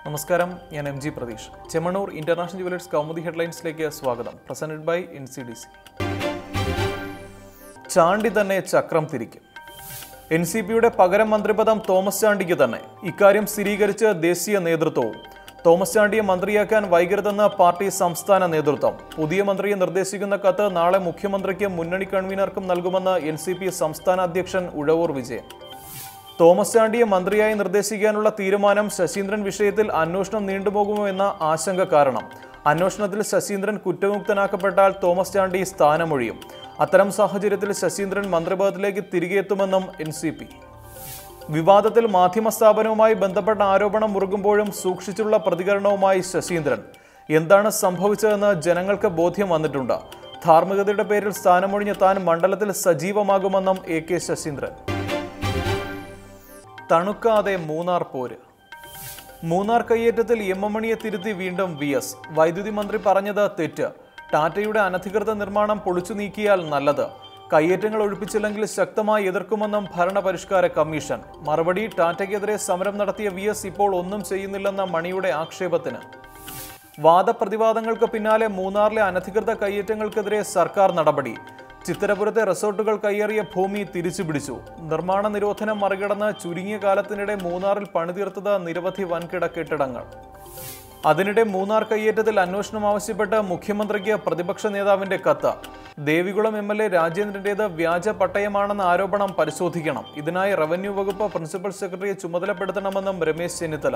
നമസ്കാരം, ഞാൻ M G Pratheesh. Chemmanur international jewellers Kaumudi ഹെഡ്ലൈൻസിലേക്ക് സ്വാഗതം. Presented by NCDC. ചാണ്ടി തന്നെ ചക്രം തിരിക്കും. NCPയുടെ പകരം മന്ത്രിപദം തോമസ് ചാണ്ടിക്ക് തന്നെ. ഇക്കാര്യം സ്ഥിരീകരിച്ച് ദേശീയ നേതൃത്വവും. തോമസ് ചാണ്ടിയെ മന്ത്രിയാക്കാൻ വൈകരുതെന്ന് പാർട്ടി സംസ്ഥാന നേതൃത്വം. പുതിയ മന്ത്രിയെ നിർദ്ദേശിക്കുന്ന കത്ത് നാളെ മുഖ്യമന്ത്രിക്കും മുന്നണി കൺവീനർക്കും നൽകുമെന്ന് NCP സംസ്ഥാന അധ്യക്ഷൻ ഉഴവൂർ വിജയൻ. തോമസ് ചാണ്ടിയെ മന്ത്രിയായി നിർദ്ദേശിക്കാനുള്ള തീരുമാനം ശശീന്ദ്രൻ വിഷയത്തിൽ അന്വേഷണം നീണ്ടുപോകുമോ എന്ന ആശങ്ക കാരണം. അന്വേഷണത്തിൽ ശശീന്ദ്രൻ കുറ്റമുക്തനാക്കപ്പെട്ടാൽ തോമസ് ചാണ്ടി സ്ഥാനമൊഴിയും. അത്തരം സാഹചര്യത്തിൽ ശശീന്ദ്രൻ മന്ത്രിപദത്തിലേക്ക് തിരികെ എത്തുമെന്നും NCP. വിവാദത്തിൽ മാധ്യമ സ്ഥാപനവുമായി ബന്ധപ്പെട്ട ആരോപണം മുറുകുമ്പോഴും സൂക്ഷിച്ചുള്ള പ്രതികരണവുമായി ശശീന്ദ്രൻ. എന്താണ് സംഭവിച്ചതെന്ന് ജനങ്ങൾക്ക് ബോധ്യം വന്നിട്ടുണ്ട്. ധാർമ്മികതയുടെ പേരിൽ സ്ഥാനമൊഴിഞ്ഞ താൻ മണ്ഡലത്തിൽ സജീവമാകുമെന്നും AK ശശീന്ദ്രൻ. തണുക്കാതെ മൂന്നാർ പോര്. മൂന്നാർ കയ്യേറ്റത്തിൽ M മണിയെ തിരുത്തി വീണ്ടും VS. വൈദ്യുതി മന്ത്രി പറഞ്ഞത് തെറ്റ്. ടാറ്റയുടെ അനധികൃത നിർമ്മാണം പൊളിച്ചു നീക്കിയാൽ നല്ലത്. കയ്യേറ്റങ്ങൾ ഒഴിപ്പിച്ചില്ലെങ്കിൽ ശക്തമായി എതിർക്കുമെന്നും ഭരണപരിഷ്കാര കമ്മീഷൻ. മറുപടി, ടാറ്റയ്ക്കെതിരെ സമരം നടത്തിയ VS ഇപ്പോൾ ഒന്നും ചെയ്യുന്നില്ലെന്ന മണിയുടെ ആക്ഷേപത്തിന്. വാദപ്രതിവാദങ്ങൾക്ക് പിന്നാലെ മൂന്നാറിലെ അനധികൃത കയ്യേറ്റങ്ങൾക്കെതിരെ സർക്കാർ നടപടി. ചിത്തരപുരത്തെ റിസോർട്ടുകൾ കയ്യേറിയ ഭൂമി തിരിച്ചുപിടിച്ചു. നിർമ്മാണ നിരോധനം മറികടന്ന് ചുരുങ്ങിയ കാലത്തിനിടെ മൂന്നാറിൽ പണിതീർത്തത് നിരവധി വൻകിട കെട്ടിടങ്ങൾ. അതിനിടെ മൂന്നാർ കയ്യേറ്റത്തിൽ അന്വേഷണം ആവശ്യപ്പെട്ട് മുഖ്യമന്ത്രിക്ക് പ്രതിപക്ഷ നേതാവിന്റെ കത്ത്. ദേവികുളം MLA രാജേന്ദ്രന്റേത് വ്യാജ പട്ടയമാണെന്ന ആരോപണം പരിശോധിക്കണം. ഇതിനായി റവന്യൂ വകുപ്പ് പ്രിൻസിപ്പൽ സെക്രട്ടറിയെ ചുമതലപ്പെടുത്തണമെന്നും രമേശ് ചെന്നിത്തല.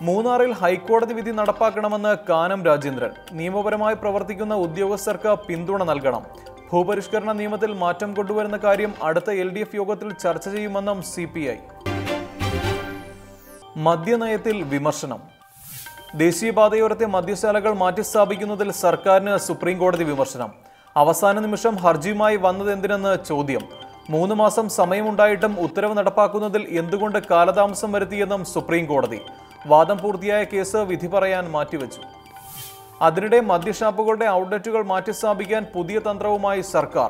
മൂന്നാറിൽ ഹൈക്കോടതി വിധി നടപ്പാക്കണമെന്ന് കാനം രാജേന്ദ്രൻ. നിയമപരമായി പ്രവർത്തിക്കുന്ന ഉദ്യോഗസ്ഥർക്ക് പിന്തുണ നൽകണം. ഭൂപരിഷ്കരണ നിയമത്തിൽ മാറ്റം കൊണ്ടുവരുന്ന കാര്യം അടുത്ത LDF യോഗത്തിൽ ചർച്ച ചെയ്യുമെന്നും CPI. മദ്യനയത്തിൽ വിമർശനം. ദേശീയപാതയോരത്തെ മദ്യശാലകൾ മാറ്റിസ്ഥാപിക്കുന്നതിൽ സർക്കാരിന് സുപ്രീംകോടതി വിമർശനം. അവസാന നിമിഷം ഹർജിയുമായി വന്നതെന്തിനെന്ന് ചോദ്യം. 3 മാസം സമയമുണ്ടായിട്ടും ഉത്തരവ് നടപ്പാക്കുന്നതിൽ എന്തുകൊണ്ട് കാലതാമസം വരുത്തിയെന്നും സുപ്രീംകോടതി. വാദം പൂർത്തിയായ കേസ് വിധി പറയാൻ മാറ്റിവെച്ചു. അതിനിടെ മദ്യഷാപ്പുകളുടെ ഔട്ട്ലെറ്റുകൾ മാറ്റിസ്ഥാപിക്കാൻ പുതിയ തന്ത്രവുമായി സർക്കാർ.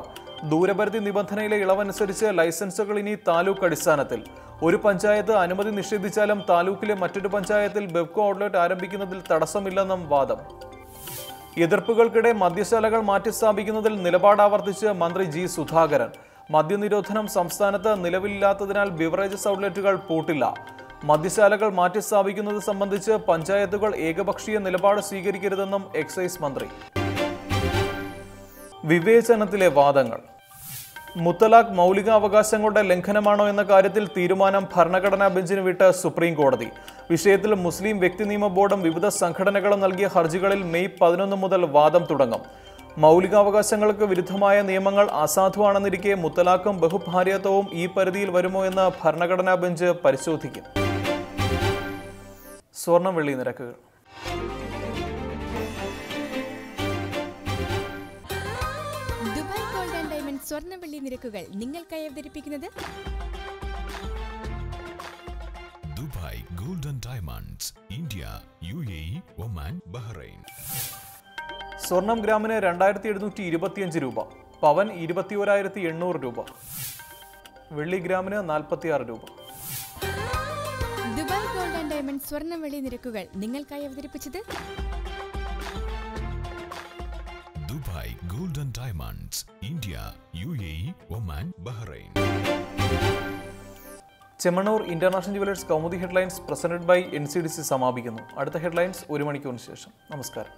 ദൂരപരിധി നിബന്ധനയിലെ ഇളവനുസരിച്ച് ലൈസൻസുകൾ ഇനി താലൂക്ക് അടിസ്ഥാനത്തിൽ. ഒരു പഞ്ചായത്ത് അനുമതി നിഷേധിച്ചാലും താലൂക്കിലെ മറ്റൊരു പഞ്ചായത്തിൽ ബെവ്കോ ഔട്ട്ലെറ്റ് ആരംഭിക്കുന്നതിൽ തടസ്സമില്ലെന്നും വാദം. എതിർപ്പുകൾക്കിടെ മദ്യശാലകൾ മാറ്റിസ്ഥാപിക്കുന്നതിൽ നിലപാടാവർത്തിച്ച് മന്ത്രി G സുധാകരൻ. മദ്യനിരോധനം സംസ്ഥാനത്ത് നിലവിലില്ലാത്തതിനാൽ ബിവറേജസ് ഔട്ട്ലെറ്റുകൾ പൂട്ടില്ല. മദ്യശാലകൾ മാറ്റിസ്ഥാപിക്കുന്നത് സംബന്ധിച്ച് പഞ്ചായത്തുകൾ ഏകപക്ഷീയ നിലപാട് സ്വീകരിക്കരുതെന്നും എക്സൈസ് മന്ത്രി. വിവേചനത്തിലെ വാദങ്ങൾ. മുത്തലാഖ് മൗലികാവകാശങ്ങളുടെ ലംഘനമാണോ എന്ന കാര്യത്തിൽ തീരുമാനം ഭരണഘടനാ ബെഞ്ചിന് വിട്ട് സുപ്രീംകോടതി. വിഷയത്തിൽ മുസ്ലിം വ്യക്തി നിയമ ബോർഡും വിവിധ സംഘടനകളും നൽകിയ ഹർജികളിൽ മെയ് 11 മുതൽ വാദം തുടങ്ങും. മൗലികാവകാശങ്ങൾക്ക് വിരുദ്ധമായ നിയമങ്ങൾ അസാധുവാണെന്നിരിക്കെ മുത്തലാഖും ബഹുഭാര്യത്വവും ഈ പരിധിയിൽ വരുമോ എന്ന് ഭരണഘടനാ ബെഞ്ച് പരിശോധിക്കും. സ്വർണം വെള്ളി നിരക്കുകൾ. ദുബായ് ഗോൾഡ് ആൻഡ് ഡയമണ്ട് സ്വർണം വെള്ളി നിരക്കുകൾ നിങ്ങൾക്കായി അവതരിപ്പിക്കുന്നത് Dubai gold and diamonds, India, UAE, Oman, Bahrain. സ്വർണം ഗ്രാമിന് 2725 രൂപ. പവൻ 21,800 രൂപ. വെള്ളി ഗ്രാമിന് 46 രൂപ. ദുബായ് ഗോൾഡ് ആൻഡ് ഡയമണ്ട് സ്വർണം വെള്ളി നിരക്കുകൾ നിങ്ങൾക്കായി അവതരിപ്പിച്ചത് Dubai gold and diamonds, India, UAE, Oman, Bahrain. Chemmanur international jewellers Kaumudi headlines presented by NCDC സമാപിക്കുന്നു. അടുത്ത ഹെഡ്ലൈൻസ് 1 മണിക്കൂറിന് ശേഷം. നമസ്കാരം.